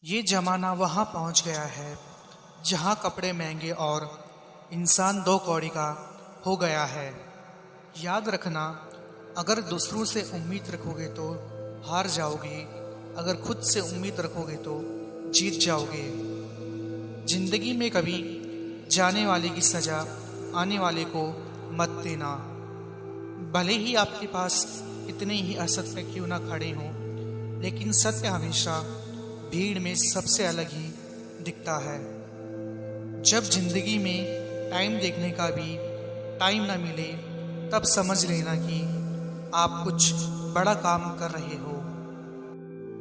ये जमाना वहाँ पहुँच गया है जहाँ कपड़े महंगे और इंसान दो कौड़ी का हो गया है। याद रखना, अगर दूसरों से उम्मीद रखोगे तो हार जाओगे, अगर खुद से उम्मीद रखोगे तो जीत जाओगे। जिंदगी में कभी जाने वाले की सजा आने वाले को मत देना। भले ही आपके पास कितने ही असत्य क्यों ना खड़े हों, लेकिन सत्य हमेशा भीड़ में सबसे अलग ही दिखता है। जब जिंदगी में टाइम देखने का भी टाइम ना मिले, तब समझ लेना कि आप कुछ बड़ा काम कर रहे हो।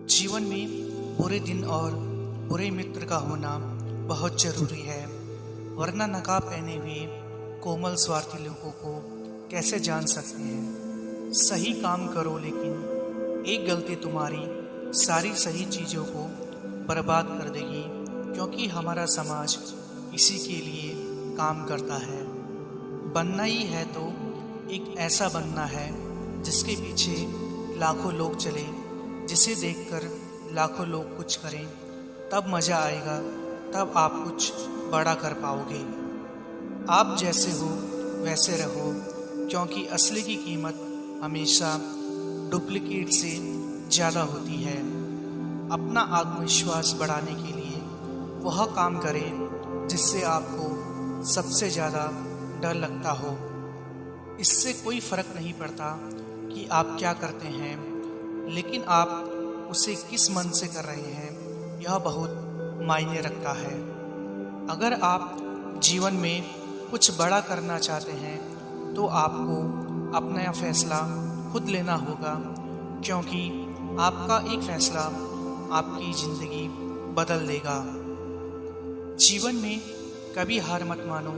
जीवन में बुरे दिन और बुरे मित्र का होना बहुत जरूरी है, वरना नकाब पहने हुए कोमल स्वार्थी लोगों को कैसे जान सकते हैं। सही काम करो, लेकिन एक गलती तुम्हारी सारी सही चीज़ों को बर्बाद कर देगी, क्योंकि हमारा समाज इसी के लिए काम करता है। बनना ही है तो एक ऐसा बनना है जिसके पीछे लाखों लोग चले, जिसे देखकर लाखों लोग कुछ करें। तब मज़ा आएगा, तब आप कुछ बड़ा कर पाओगे। आप जैसे हो वैसे रहो, क्योंकि असली की कीमत हमेशा डुप्लीकेट से ज़्यादा होती है। अपना आत्मविश्वास बढ़ाने के लिए वह काम करें जिससे आपको सबसे ज़्यादा डर लगता हो। इससे कोई फ़र्क नहीं पड़ता कि आप क्या करते हैं, लेकिन आप उसे किस मन से कर रहे हैं, यह बहुत मायने रखता है। अगर आप जीवन में कुछ बड़ा करना चाहते हैं तो आपको अपना फैसला खुद लेना होगा, क्योंकि आपका एक फैसला आपकी ज़िंदगी बदल देगा। जीवन में कभी हार मत मानो।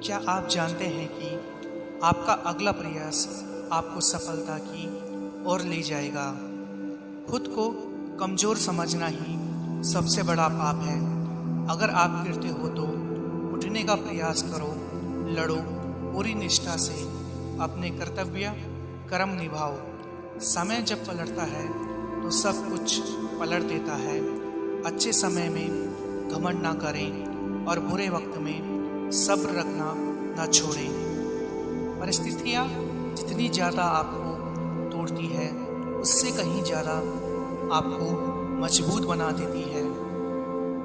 क्या आप जानते हैं कि आपका अगला प्रयास आपको सफलता की ओर ले जाएगा। खुद को कमज़ोर समझना ही सबसे बड़ा पाप है। अगर आप गिरते हो तो उठने का प्रयास करो, लड़ो पूरी निष्ठा से, अपने कर्तव्य कर्म निभाओ। समय जब पलटता है तो सब कुछ पलट देता है। अच्छे समय में घमंड ना करें और बुरे वक्त में सब्र रखना ना छोड़ें। परिस्थितियाँ जितनी ज़्यादा आपको तोड़ती है, उससे कहीं ज़्यादा आपको मजबूत बना देती है।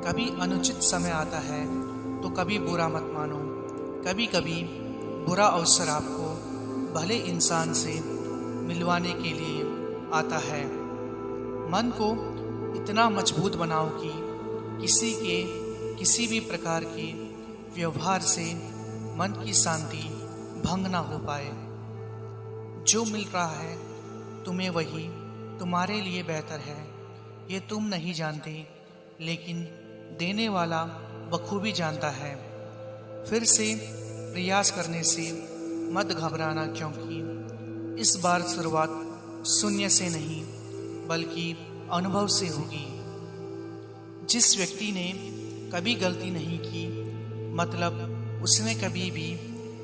कभी अनुचित समय आता है तो कभी बुरा मत मानो। कभी कभी बुरा अवसर आपको भले इंसान से मिलवाने के लिए आता है। मन को इतना मजबूत बनाओ कि किसी भी प्रकार के व्यवहार से मन की शांति भंग ना हो पाए। जो मिल रहा है तुम्हें वही तुम्हारे लिए बेहतर है, ये तुम नहीं जानते, लेकिन देने वाला बखूबी जानता है। फिर से प्रयास करने से मत घबराना, क्योंकि इस बार शुरुआत शून्य से नहीं बल्कि अनुभव से होगी। जिस व्यक्ति ने कभी गलती नहीं की, मतलब उसने कभी भी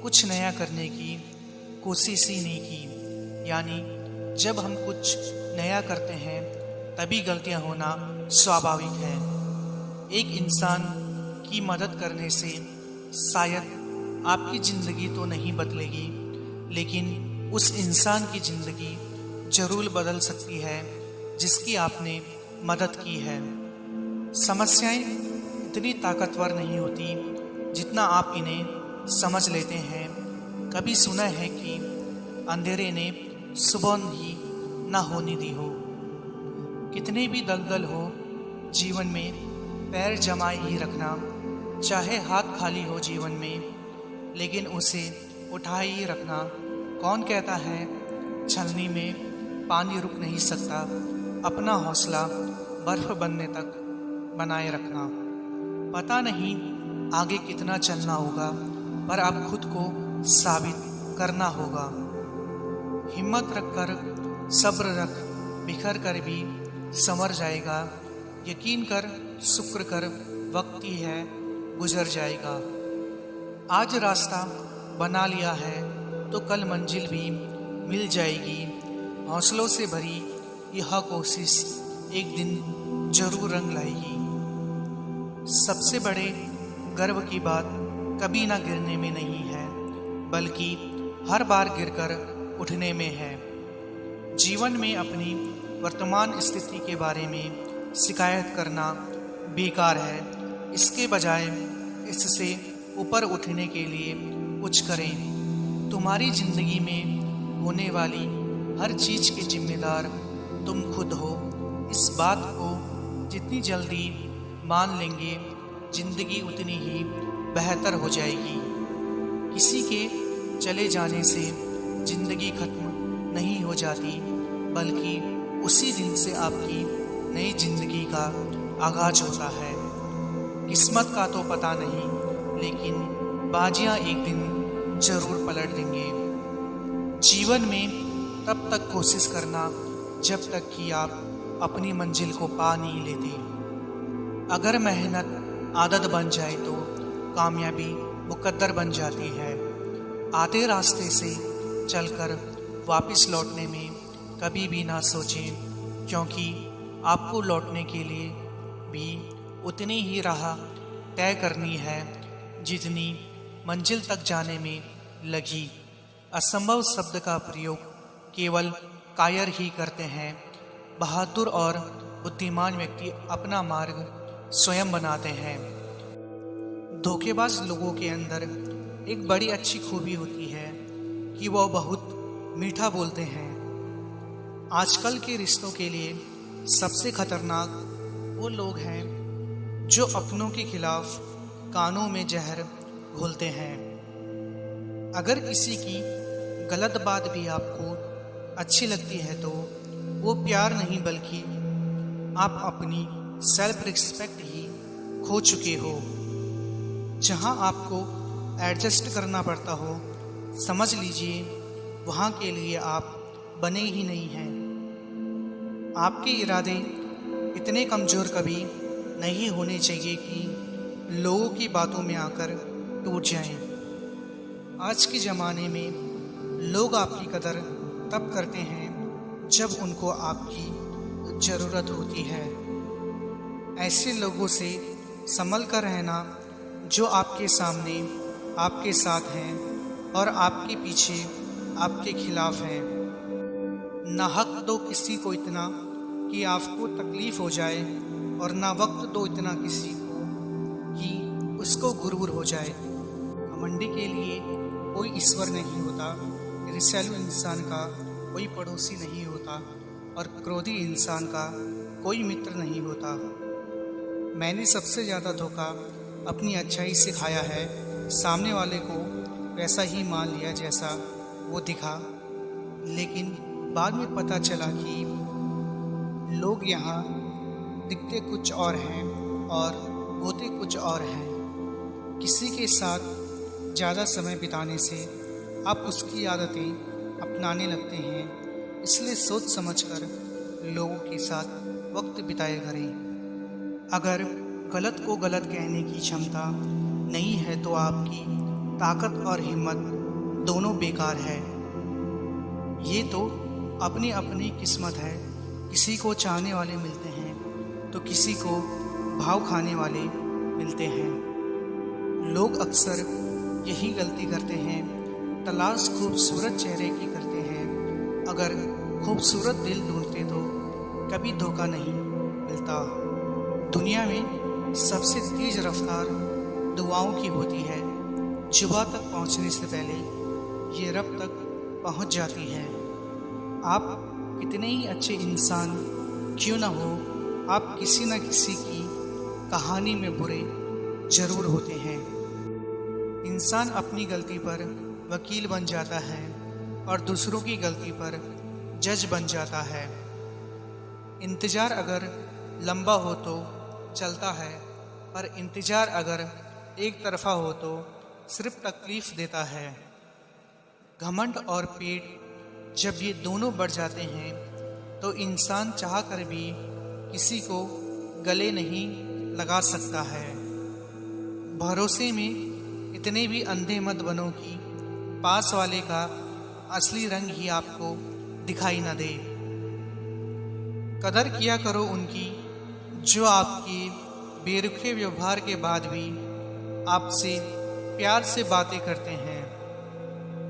कुछ नया करने की कोशिश ही नहीं की। यानी जब हम कुछ नया करते हैं तभी गलतियां होना स्वाभाविक है। एक इंसान की मदद करने से शायद आपकी ज़िंदगी तो नहीं बदलेगी, लेकिन उस इंसान की ज़िंदगी जरूर बदल सकती है जिसकी आपने मदद की है। समस्याएं इतनी ताकतवर नहीं होती जितना आप इन्हें समझ लेते हैं। कभी सुना है कि अंधेरे ने सुबह ही ना होने दी हो। कितने भी दलदल हो जीवन में, पैर जमाए ही रखना। चाहे हाथ खाली हो जीवन में, लेकिन उसे उठाए ही रखना। कौन कहता है छलनी में पानी रुक नहीं सकता। अपना हौसला बर्फ बनने तक बनाए रखना। पता नहीं आगे कितना चलना होगा, पर आप खुद को साबित करना होगा। हिम्मत रखकर, सब्र रख, बिखर कर भी संवर जाएगा। यकीन कर, शुक्र कर, वक्त ही है गुजर जाएगा। आज रास्ता बना लिया है तो कल मंजिल भी मिल जाएगी। हौसलों से भरी यह कोशिश एक दिन जरूर रंग लाएगी। सबसे बड़े गर्व की बात कभी ना गिरने में नहीं है, बल्कि हर बार गिरकर उठने में है। जीवन में अपनी वर्तमान स्थिति के बारे में शिकायत करना बेकार है। इसके बजाय इससे ऊपर उठने के लिए कुछ करें। तुम्हारी जिंदगी में होने वाली हर चीज के जिम्मेदार तुम खुद हो। इस बात को जितनी जल्दी मान लेंगे, जिंदगी उतनी ही बेहतर हो जाएगी। किसी के चले जाने से जिंदगी खत्म नहीं हो जाती, बल्कि उसी दिन से आपकी नई जिंदगी का आगाज होता है। किस्मत का तो पता नहीं, लेकिन बाजियां एक दिन जरूर पलट देंगे। जीवन में तब तक कोशिश करना जब तक कि आप अपनी मंजिल को पा नहीं लेते। अगर मेहनत आदत बन जाए तो कामयाबी मुकद्दर बन जाती है। आधे रास्ते से चलकर वापस लौटने में कभी भी ना सोचें, क्योंकि आपको लौटने के लिए भी उतनी ही राह तय करनी है जितनी मंजिल तक जाने में लगी। असंभव शब्द का प्रयोग केवल कायर ही करते हैं। बहादुर और बुद्धिमान व्यक्ति अपना मार्ग स्वयं बनाते हैं। धोखेबाज लोगों के अंदर एक बड़ी अच्छी खूबी होती है कि वह बहुत मीठा बोलते हैं। आजकल के रिश्तों के लिए सबसे खतरनाक वो लोग हैं जो अपनों के खिलाफ कानों में जहर घोलते हैं। अगर किसी की गलत बात भी आपको अच्छी लगती है तो वो प्यार नहीं, बल्कि आप अपनी सेल्फ रिस्पेक्ट ही खो चुके हो। जहां आपको एडजस्ट करना पड़ता हो, समझ लीजिए वहां के लिए आप बने ही नहीं हैं। आपके इरादे इतने कमज़ोर कभी नहीं होने चाहिए कि लोगों की बातों में आकर टूट जाएं। आज के ज़माने में लोग आपकी कदर तब करते हैं जब उनको आपकी ज़रूरत होती है। ऐसे लोगों से संभल कर रहना जो आपके सामने आपके साथ हैं और आपके पीछे आपके खिलाफ हैं। ना हक दो किसी को इतना कि आपको तकलीफ हो जाए, और ना वक्त दो इतना किसी को कि उसको गुरूर हो जाए। घमंडी के लिए कोई ईश्वर नहीं होता, ईर्ष्यालु इंसान का कोई पड़ोसी नहीं होता, और क्रोधी इंसान का कोई मित्र नहीं होता। मैंने सबसे ज़्यादा धोखा अपनी अच्छाई से खाया है। सामने वाले को वैसा ही मान लिया जैसा वो दिखा, लेकिन बाद में पता चला कि लोग यहाँ दिखते कुछ और हैं और होते कुछ और हैं। किसी के साथ ज़्यादा समय बिताने से आप उसकी आदतें अपनाने लगते हैं, इसलिए सोच समझकर लोगों के साथ वक्त बिताया करें। अगर गलत को गलत कहने की क्षमता नहीं है तो आपकी ताकत और हिम्मत दोनों बेकार है। ये तो अपनी अपनी किस्मत है। किसी को चाहने वाले मिलते हैं तो किसी को भाव खाने वाले मिलते हैं। लोग अक्सर यही गलती करते हैं, तलाश खूबसूरत चेहरे की करते हैं। अगर खूबसूरत दिल ढूंढते तो कभी धोखा नहीं मिलता। दुनिया में सबसे तेज रफ्तार दुआओं की होती है। जुबां तक पहुंचने से पहले ये रब तक पहुंच जाती है। आप कितने ही अच्छे इंसान क्यों ना हो, आप किसी न किसी की कहानी में बुरे जरूर होते हैं। इंसान अपनी गलती पर वकील बन जाता है और दूसरों की गलती पर जज बन जाता है। इंतज़ार अगर लंबा हो तो चलता है, पर इंतज़ार अगर एक तरफा हो तो सिर्फ तकलीफ देता है। घमंड और पेट जब ये दोनों बढ़ जाते हैं तो इंसान चाह कर भी किसी को गले नहीं लगा सकता है। भरोसे में इतने भी अंधे मत बनो कि पास वाले का असली रंग ही आपको दिखाई न दे। कदर किया करो उनकी जो आपकी बेरुखे व्यवहार के बाद भी आपसे प्यार से बातें करते हैं।